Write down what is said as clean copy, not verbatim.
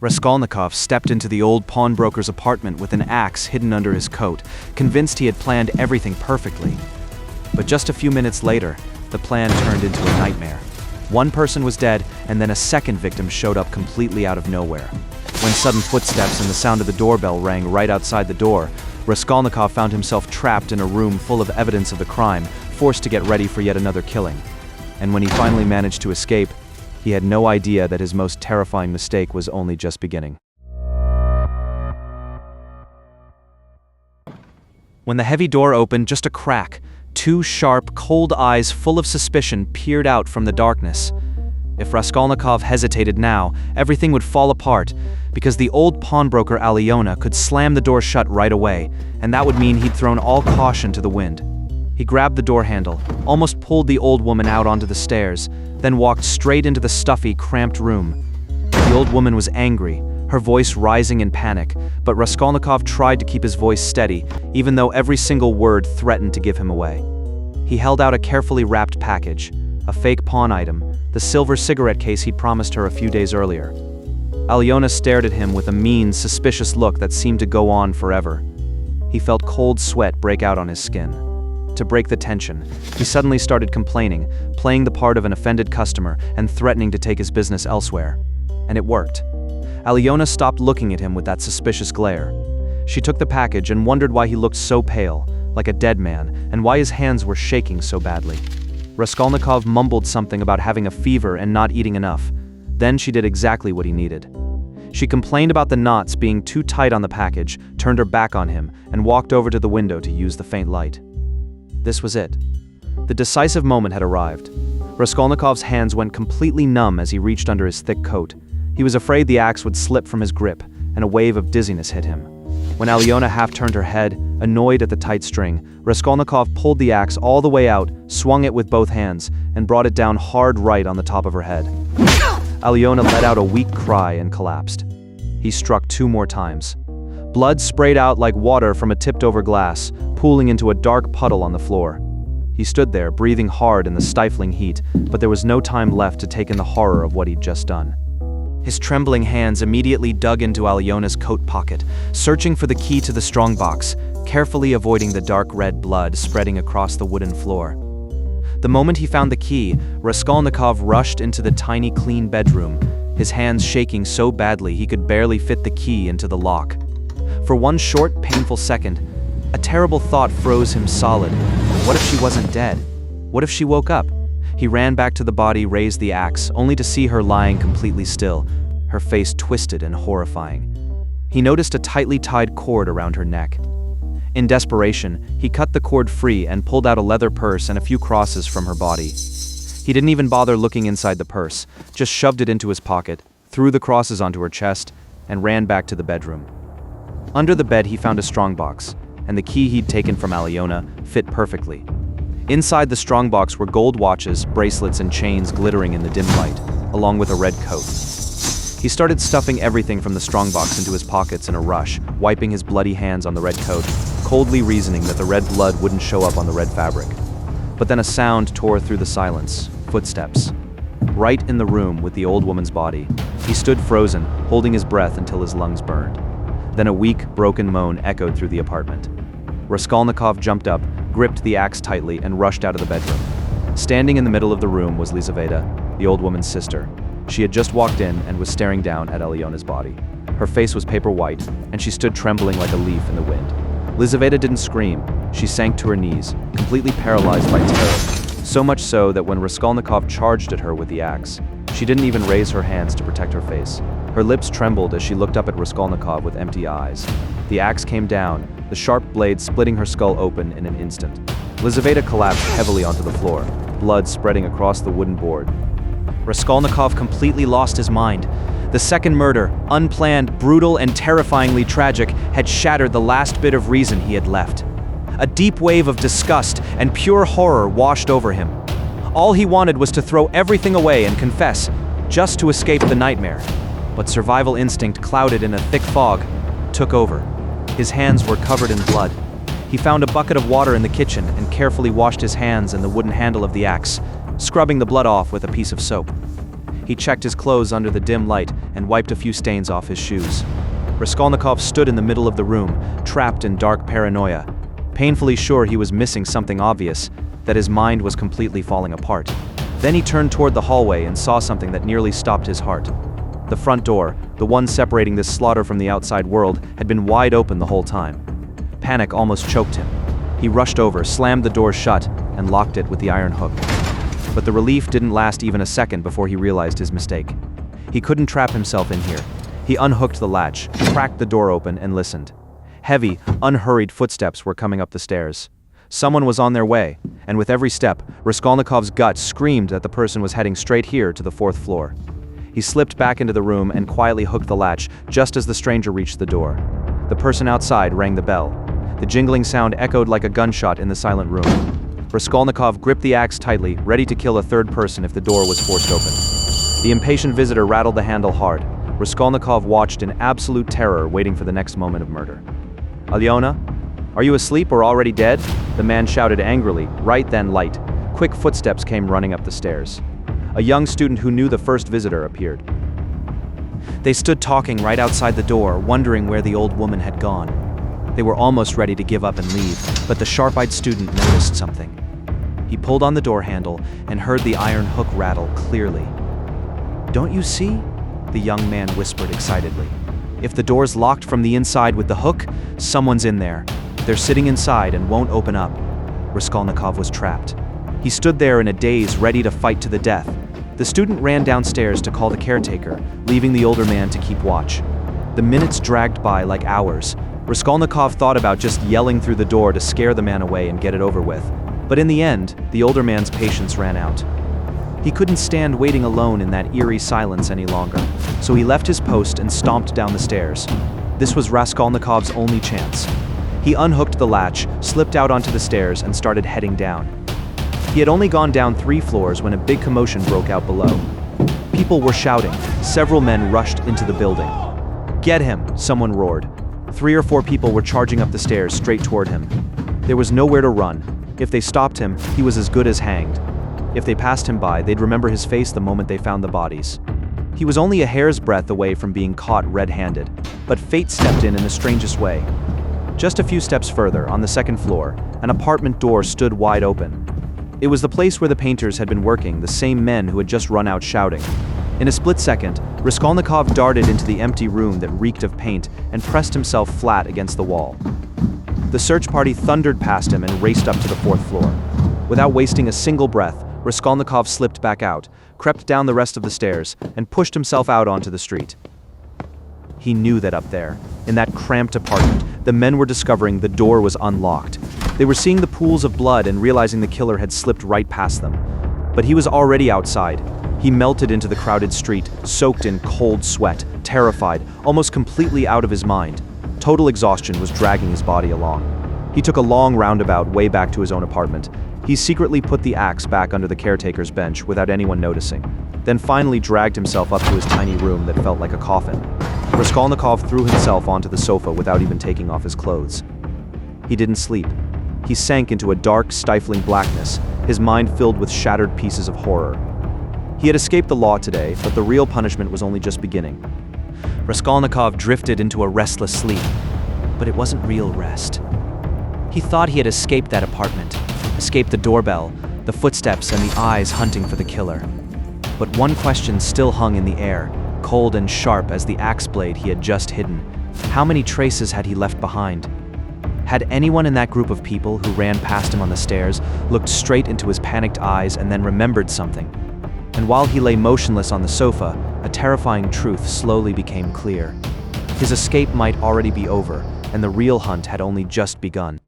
Raskolnikov stepped into the old pawnbroker's apartment with an axe hidden under his coat, convinced he had planned everything perfectly. But just a few minutes later, the plan turned into a nightmare. One person was dead, and then a second victim showed up completely out of nowhere. When sudden footsteps and the sound of the doorbell rang right outside the door, Raskolnikov found himself trapped in a room full of evidence of the crime, forced to get ready for yet another killing. And when he finally managed to escape, he had no idea that his most terrifying mistake was only just beginning. When the heavy door opened just a crack, two sharp, cold eyes full of suspicion peered out from the darkness. If Raskolnikov hesitated now, everything would fall apart, because the old pawnbroker Alyona could slam the door shut right away, and that would mean he'd thrown all caution to the wind. He grabbed the door handle, almost pulled the old woman out onto the stairs, then walked straight into the stuffy, cramped room. The old woman was angry, her voice rising in panic, but Raskolnikov tried to keep his voice steady, even though every single word threatened to give him away. He held out a carefully wrapped package, a fake pawn item, the silver cigarette case he'd promised her a few days earlier. Alyona stared at him with a mean, suspicious look that seemed to go on forever. He felt cold sweat break out on his skin. To break the tension, he suddenly started complaining, playing the part of an offended customer and threatening to take his business elsewhere. And it worked. Alyona stopped looking at him with that suspicious glare. She took the package and wondered why he looked so pale, like a dead man, and why his hands were shaking so badly. Raskolnikov mumbled something about having a fever and not eating enough. Then she did exactly what he needed. She complained about the knots being too tight on the package, turned her back on him, and walked over to the window to use the faint light. This was it. The decisive moment had arrived. Raskolnikov's hands went completely numb as he reached under his thick coat. He was afraid the axe would slip from his grip, and a wave of dizziness hit him. When Alyona half-turned her head, annoyed at the tight string, Raskolnikov pulled the axe all the way out, swung it with both hands, and brought it down hard right on the top of her head. Alyona let out a weak cry and collapsed. He struck 2 more times. Blood sprayed out like water from a tipped-over glass, pooling into a dark puddle on the floor. He stood there, breathing hard in the stifling heat, but there was no time left to take in the horror of what he'd just done. His trembling hands immediately dug into Alyona's coat pocket, searching for the key to the strongbox, carefully avoiding the dark red blood spreading across the wooden floor. The moment he found the key, Raskolnikov rushed into the tiny, clean bedroom, his hands shaking so badly he could barely fit the key into the lock. For one short, painful second, a terrible thought froze him solid. What if she wasn't dead? What if she woke up? He ran back to the body, raised the axe, only to see her lying completely still, her face twisted and horrifying. He noticed a tightly tied cord around her neck. In desperation, he cut the cord free and pulled out a leather purse and a few crosses from her body. He didn't even bother looking inside the purse, just shoved it into his pocket, threw the crosses onto her chest, and ran back to the bedroom. Under the bed, he found a strongbox, and the key he'd taken from Alyona fit perfectly. Inside the strongbox were gold watches, bracelets, and chains glittering in the dim light, along with a red coat. He started stuffing everything from the strongbox into his pockets in a rush, wiping his bloody hands on the red coat, coldly reasoning that the red blood wouldn't show up on the red fabric. But then a sound tore through the silence, footsteps. Right in the room with the old woman's body, he stood frozen, holding his breath until his lungs burned. Then a weak, broken moan echoed through the apartment. Raskolnikov jumped up, gripped the axe tightly, and rushed out of the bedroom. Standing in the middle of the room was Lizaveta, the old woman's sister. She had just walked in and was staring down at Alyona's body. Her face was paper white, and she stood trembling like a leaf in the wind. Lizaveta didn't scream. She sank to her knees, completely paralyzed by terror. So much so that when Raskolnikov charged at her with the axe, she didn't even raise her hands to protect her face. Her lips trembled as she looked up at Raskolnikov with empty eyes. The axe came down, the sharp blade splitting her skull open in an instant. Lizaveta collapsed heavily onto the floor, blood spreading across the wooden board. Raskolnikov completely lost his mind. The second murder, unplanned, brutal, and terrifyingly tragic, had shattered the last bit of reason he had left. A deep wave of disgust and pure horror washed over him. All he wanted was to throw everything away and confess, just to escape the nightmare. But survival instinct, clouded in a thick fog, took over. His hands were covered in blood. He found a bucket of water in the kitchen and carefully washed his hands and the wooden handle of the axe, scrubbing the blood off with a piece of soap. He checked his clothes under the dim light and wiped a few stains off his shoes. Raskolnikov stood in the middle of the room, trapped in dark paranoia, painfully sure he was missing something obvious, that his mind was completely falling apart. Then he turned toward the hallway and saw something that nearly stopped his heart. The front door, the one separating this slaughter from the outside world, had been wide open the whole time. Panic almost choked him. He rushed over, slammed the door shut, and locked it with the iron hook. But the relief didn't last even a second before he realized his mistake. He couldn't trap himself in here. He unhooked the latch, cracked the door open, and listened. Heavy, unhurried footsteps were coming up the stairs. Someone was on their way, and with every step, Raskolnikov's gut screamed that the person was heading straight here to the 4th floor. He slipped back into the room and quietly hooked the latch just as the stranger reached the door. The person outside rang the bell. The jingling sound echoed like a gunshot in the silent room. Raskolnikov gripped the axe tightly, ready to kill a third person if the door was forced open. The impatient visitor rattled the handle hard. Raskolnikov watched in absolute terror, waiting for the next moment of murder. "Alyona? Are you asleep or already dead?" The man shouted angrily, right then light. Quick footsteps came running up the stairs. A young student who knew the first visitor appeared. They stood talking right outside the door, wondering where the old woman had gone. They were almost ready to give up and leave, but the sharp-eyed student noticed something. He pulled on the door handle and heard the iron hook rattle clearly. "Don't you see?" the young man whispered excitedly. "If the door's locked from the inside with the hook, someone's in there. They're sitting inside and won't open up." Raskolnikov was trapped. He stood there in a daze, ready to fight to the death. The student ran downstairs to call the caretaker, leaving the older man to keep watch. The minutes dragged by like hours. Raskolnikov thought about just yelling through the door to scare the man away and get it over with. But in the end, the older man's patience ran out. He couldn't stand waiting alone in that eerie silence any longer, so he left his post and stomped down the stairs. This was Raskolnikov's only chance. He unhooked the latch, slipped out onto the stairs, and started heading down. He had only gone down 3 floors when a big commotion broke out below. People were shouting. Several men rushed into the building. "Get him!" someone roared. 3 or 4 people were charging up the stairs straight toward him. There was nowhere to run. If they stopped him, he was as good as hanged. If they passed him by, they'd remember his face the moment they found the bodies. He was only a hair's breadth away from being caught red-handed, but fate stepped in the strangest way. Just a few steps further, on the 2nd floor, an apartment door stood wide open. It was the place where the painters had been working, the same men who had just run out shouting. In a split second, Raskolnikov darted into the empty room that reeked of paint and pressed himself flat against the wall. The search party thundered past him and raced up to the 4th floor. Without wasting a single breath, Raskolnikov slipped back out, crept down the rest of the stairs, and pushed himself out onto the street. He knew that up there, in that cramped apartment, the men were discovering the door was unlocked. They were seeing the pools of blood and realizing the killer had slipped right past them. But he was already outside. He melted into the crowded street, soaked in cold sweat, terrified, almost completely out of his mind. Total exhaustion was dragging his body along. He took a long roundabout way back to his own apartment. He secretly put the axe back under the caretaker's bench without anyone noticing, then finally dragged himself up to his tiny room that felt like a coffin. Raskolnikov threw himself onto the sofa without even taking off his clothes. He didn't sleep. He sank into a dark, stifling blackness, his mind filled with shattered pieces of horror. He had escaped the law today, but the real punishment was only just beginning. Raskolnikov drifted into a restless sleep, but it wasn't real rest. He thought he had escaped that apartment, escaped the doorbell, the footsteps, and the eyes hunting for the killer. But one question still hung in the air, cold and sharp as the axe blade he had just hidden. How many traces had he left behind? Had anyone in that group of people who ran past him on the stairs looked straight into his panicked eyes and then remembered something? And while he lay motionless on the sofa, a terrifying truth slowly became clear. His escape might already be over, and the real hunt had only just begun.